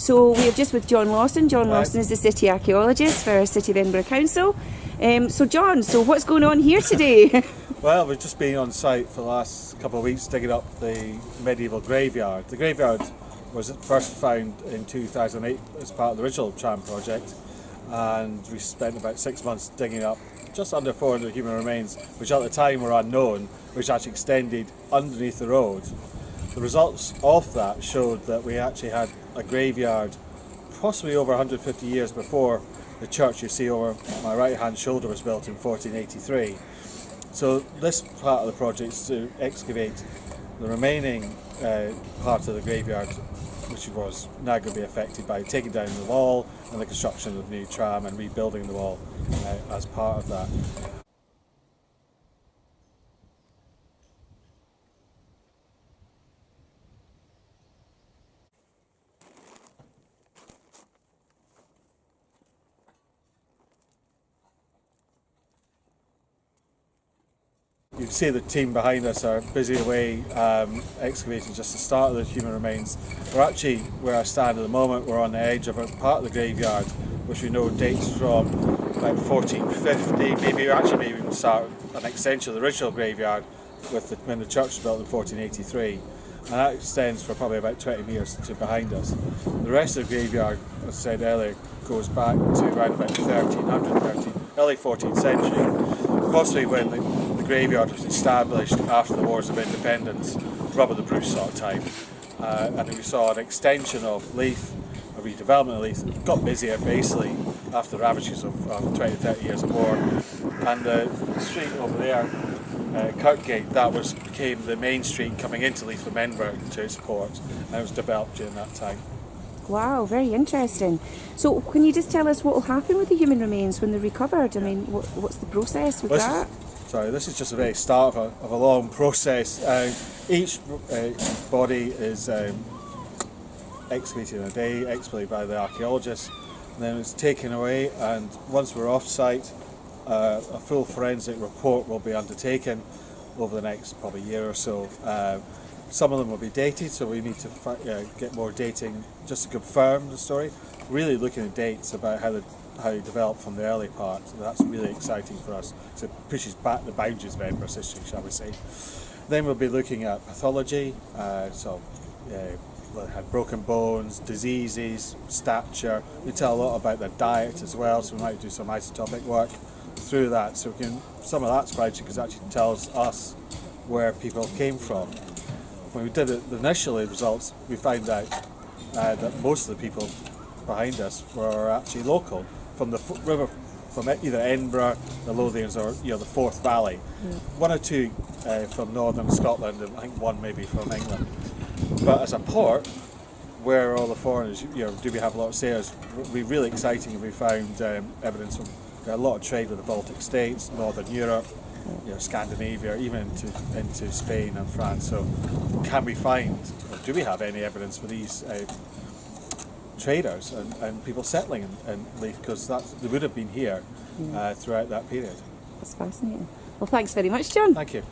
So we are just with John Lawson. John Right. Lawson is the city archaeologist for City of Edinburgh Council. So John, so what's going on here today? Well, we've just been on site for the last couple of weeks digging up the medieval graveyard. The graveyard was first found in 2008 as part of the original Tram project, and we spent about 6 months digging up just under 400 human remains, which at the time were unknown, which actually extended underneath the road. The results of that showed that we actually had a graveyard possibly over 150 years before the church you see over my right hand shoulder was built in 1483. So this part of the project is to excavate the remaining part of the graveyard, which was now going to be affected by taking down the wall and the construction of the new tram and rebuilding the wall as part of that. You can see the team behind us are busy away excavating just the start of the human remains. We're actually, where I stand at the moment, we're on the edge of a part of the graveyard which we know dates from about 1450, maybe even start an extension of the original graveyard when the church was built in 1483. And that extends for probably about 20 metres to behind us. The rest of the graveyard, as I said earlier, goes back to around about 1300, early 14th century, possibly when the graveyard was established after the Wars of Independence, probably the Bruce sort of time. And we saw an extension of Leith, a redevelopment of Leith. It got busier basically after the ravages of 20-30 years of war. And the street over there, Kirkgate, became the main street coming into Leith from Edinburgh to its port, and it was developed during that time. Wow, very interesting. So can you just tell us what will happen with the human remains when they're recovered? I mean, what's the process with that? This is just the very start of a long process. Each body is excavated in a day, excavated by the archaeologist, and then it's taken away, and once we're off site, a full forensic report will be undertaken over the next probably year or so. Some of them will be dated, so we need to get more dating just to confirm the story. Really looking at dates about how they developed from the early part. So that's really exciting for us. So it pushes back the boundaries of Edinburgh's history, shall we say. Then we'll be looking at pathology. They had broken bones, diseases, stature. We tell a lot about their diet as well, so we might do some isotopic work through that. So some of that's quite interesting because it actually tells us where people came from. When we did the initial results, we found out that most of the people behind us were actually local from the river, from either Edinburgh, the Lothians, or the Forth Valley. Yeah. One or two from northern Scotland, and I think one maybe from England. But as a port, where all the foreigners, do we have a lot of sailors? We're really exciting. We found evidence of a lot of trade with the Baltic states, Northern Europe, Scandinavia, even into Spain and France. So can we find, or do we have any evidence for these traders and people settling in Leith, because they would have been here throughout that period. That's fascinating. Well, thanks very much, John. Thank you.